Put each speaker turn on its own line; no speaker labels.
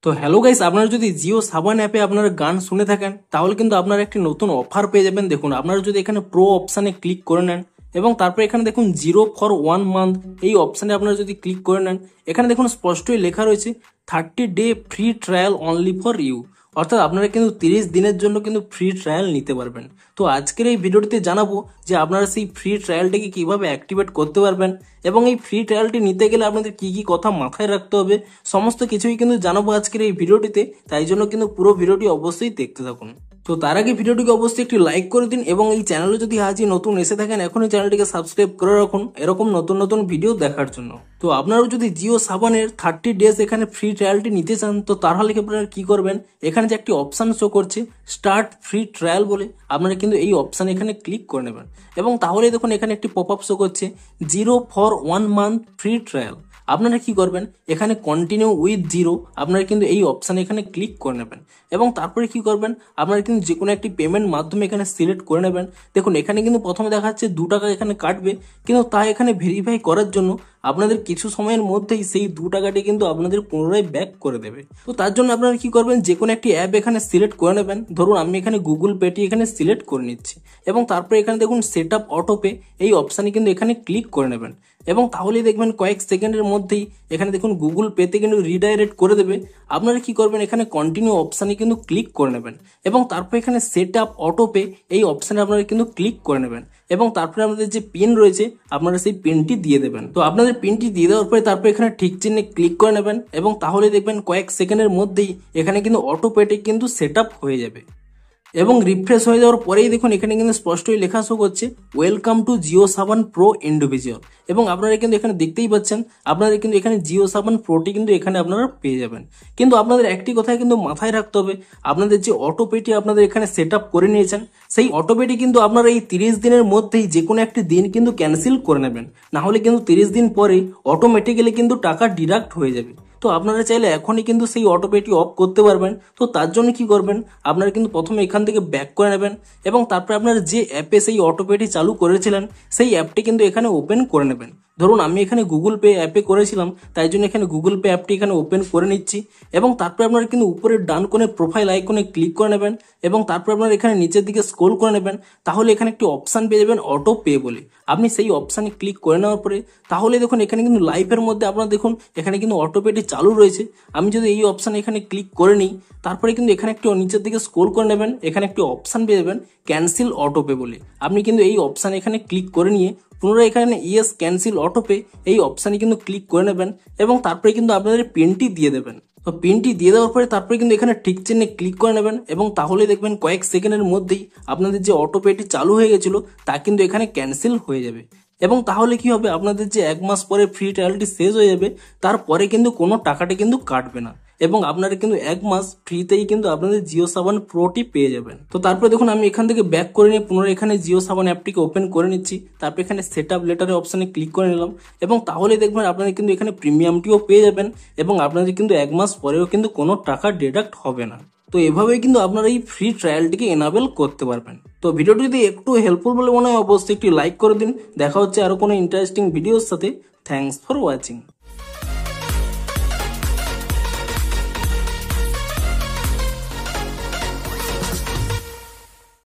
তো hello guys, আপনারা যদি জিও সাবান অ্যাপে আপনারা গান শুনে থাকেন তাহলে কিন্তু আপনারা একটি নতুন অফার পেয়ে যাবেন। দেখুন, আপনারা যদি এখানে প্রো অপশানে ক্লিক করে নেন এবং তারপর এখানে দেখুন 0 for 1 month এই অপশানে আপনারা যদি ক্লিক করে নেন, এখানে দেখুন স্পষ্টই লেখা রয়েছে 30 day free trial only for you, অর্থাৎ আপনারা কিন্তু 30 দিনের জন্য কিন্তু ফ্রি ট্রায়াল নিতে পারবেন। তো আজকের এই ভিডিওটিতে জানাবো যে আপনারা সেই ফ্রি ট্রায়ালটিকে কিভাবে অ্যাক্টিভেট করতে পারবেন এবং এই ফ্রি ট্রায়ালটি নিতে গেলে আপনাদের কি কি কথা মাথায় রাখতে হবে সমস্ত কিছুই কিন্তু জানাবো আজকের এই ভিডিওটিতে। তাই জন্য কিন্তু পুরো ভিডিওটি অবশ্যই দেখতে থাকুন। তো তার আগে ভিডিওটিকে অবশ্যই একটি লাইক করে দিন এবং এই চ্যানেলে যদি আজই নতুন এসে থাকেন এখনই চ্যানেলটিকে সাবস্ক্রাইব করে রাখুন এরকম নতুন নতুন ভিডিও দেখার জন্য। তো আপনারাও যদি জিও সাবানের 30 days এখানে ফ্রি ট্রায়ালটি নিতে চান তো তাহলে আপনারা কি করবেন, এখানে যে একটি অপশান শো করছে স্টার্ট ফ্রি ট্রায়াল বলে, আপনারা কিন্তু এই অপশানে এখানে ক্লিক করে নেবেন এবং তাহলে দেখুন এখানে একটি পপ আপ শো করছে 0 for 1 month ফ্রি ট্রায়াল। আপনারা কি করবেন, এখানে কন্টিনিউ উইথ জিরো আপনারা কিন্তু এই অপশানে এখানে ক্লিক করে নেবেন এবং তারপরে কি করবেন, আপনারা কিন্তু যে কোনো একটি পেমেন্ট মাধ্যমে এখানে সিলেক্ট করে নেবেন। দেখুন এখানে কিন্তু প্রথমে দেখা যাচ্ছে 2 টাকা এখানে কাটবে, কিন্তু তা এখানে ভেরিফাই করার জন্য আপনাদের কিছু সময়ের মধ্যেই সেই 2 টাকাটি কিন্তু আপনাদের পুনরায় ব্যাক করে দেবে। তো তার জন্য আপনারা কি করবেন, যে কোনো একটি অ্যাপ এখানে সিলেক্ট করে নেবেন। ধরুন আমি এখানে গুগল পেটি এখানে সিলেক্ট করে নিচ্ছি এবং তারপরে এখানে দেখুন সেট আপ অটো পে এই অপশানে কিন্তু এখানে ক্লিক করে নেবেন এবং তাহলেই দেখবেন কয়েক সেকেন্ডের মধ্যেই এখানে দেখুন গুগল পেতে কিন্তু রিডাইরেক্ট করে দেবে। আপনারা কি করবেন, এখানে কন্টিনিউ অপশানে কিন্তু ক্লিক করে নেবেন এবং তারপর এখানে সেট আপ অটো পে এই অপশানে আপনারা কিন্তু ক্লিক করে নেবেন এবং তারপরে আপনাদের যে পিন রয়েছে আপনারা সেই পিনটি দিয়ে দেবেন। তো আপনাদের পিনটি দিয়ে দেওয়ার পরে তারপর এখানে ঠিক চিহ্নে ক্লিক করে নেবেন এবং তাহলে দেখবেন কয়েক সেকেন্ডের মধ্যেই এখানে কিন্তু অটো পেটি কিন্তু সেট আপ হয়ে যাবে এবং রিফ্রেশ হয়ে যাওয়ার পরেই দেখুন এখানে কিন্তু স্পষ্টই লেখা শো করছে ওয়েলকাম টু জিও সাবান প্রো ইন্ডিভিজুয়াল এবং আপনারা কিন্তু এখানে দেখতেই পাচ্ছেন আপনাদের কিন্তু এখানে জিও সাবান প্রোটি কিন্তু এখানে আপনারা পেয়ে যাবেন। কিন্তু আপনাদের একটি কথাই কিন্তু মাথায় রাখতে হবে, আপনাদের যে অটো পেটি আপনাদের এখানে সেট আপ করে নিয়েছেন সেই অটো পেটি কিন্তু আপনারা এই 30 দিনের মধ্যেই যে কোনো একটি দিন কিন্তু ক্যান্সেল করে নেবেন, না হলে কিন্তু 30 দিন পরে অটোমেটিক্যালি কিন্তু টাকা ডিডাক্ট হয়ে যাবে। তো আপনারা চাইলে এখনই কিন্তু সেই অটো পেটি অফ করতে পারবেন। তো তার জন্য কি করবেন, আপনারা কিন্তু প্রথমে এখান থেকে ব্যাক করে নেবেন এবং তারপরে আপনারা যে অ্যাপে সেই অটো পেটি চালু করেছিলেন সেই অ্যাপটি কিন্তু এখানে ওপেন করে নেবেন। ধরুন আমি এখানে গুগল পে অ্যাপে করেছিলাম, তাই জন্য এখানে গুগল পে অ্যাপটি এখানে ওপেন করে নিচ্ছি এবং তারপরে আপনারা কিন্তু উপরের ডান কোণে প্রোফাইল আইকনে ক্লিক করে নেবেন এবং তারপর আপনারা এখানে নিচের দিকে স্ক্রল করে নেবেন। তাহলে এখানে একটি অপশান পেয়ে যাবেন অটো পে বলে, আপনি সেই অপশানে ক্লিক করে নেওয়ার পরে তাহলে দেখুন এখানে কিন্তু লাইভের মধ্যে আপনারা দেখুন এখানে কিন্তু অটো পেটি চালু রয়েছে। আমি যদি এই অপশানে এখানে ক্লিক করে নিই তারপরে কিন্তু এখানে একটি নিচের দিকে স্ক্রল করে নেবেন, এখানে একটি অপশান পেয়ে যাবেন ক্যান্সেল অটো পে বলে, আপনি কিন্তু এই অপশানে এখানে ক্লিক করে নিয়ে পুনরায় এখানে ইয়েস ক্যান্সেল অটো পে এই অপশানে কিন্তু ক্লিক করে নেবেন এবং তারপরে কিন্তু আপনাদের পিনটি দিয়ে দেবেন। তো পিনটি দিয়ে দেওয়ার পরে তারপরে কিন্তু এখানে ঠিক চিহ্নে ক্লিক করে নেবেন এবং তাহলে দেখবেন কয়েক সেকেন্ডের মধ্যেই আপনাদের যে অটো পেটি চালু হয়ে গেছিল তা কিন্তু এখানে ক্যান্সেল হয়ে যাবে এবং তাহলে কি হবে, আপনাদের যে 1 মাস পরে ফ্রি ট্রায়ালটি শেষ হয়ে যাবে তারপরে কিন্তু কোনো টাকাটি কিন্তু কাটবে না এবং আপনারা কিন্তু 1 মাস ফ্রিতেই কিন্তু আপনাদের জিও সাবান প্রোটি পেয়ে যাবেন। তো তারপরে দেখুন আমি এখান থেকে ব্যাক করে নিয়ে পুনরায় এখানে জিও সাবান অ্যাপটিকে ওপেন করে নিচ্ছি, তারপর এখানে সেট আপ লেটারের অপশানে ক্লিক করে নিলাম এবং তাহলে দেখবেন আপনারা কিন্তু এখানে প্রিমিয়ামটিও পেয়ে যাবেন এবং আপনাদের কিন্তু 1 মাস পরেও কিন্তু কোনো টাকা ডিডাক্ট হবে না। তো এভাবেই কিন্তু আপনারা এই ফ্রি ট্রায়ালটিকে এনাবেল করতে পারবেন। তো ভিডিওটি যদি একটু হেল্পফুল বলে মনে হয় অবশ্যই একটি লাইক করে দিন। দেখা হচ্ছে আরো কোনো ইন্টারেস্টিং ভিডিওর সাথে। Thanks for watching.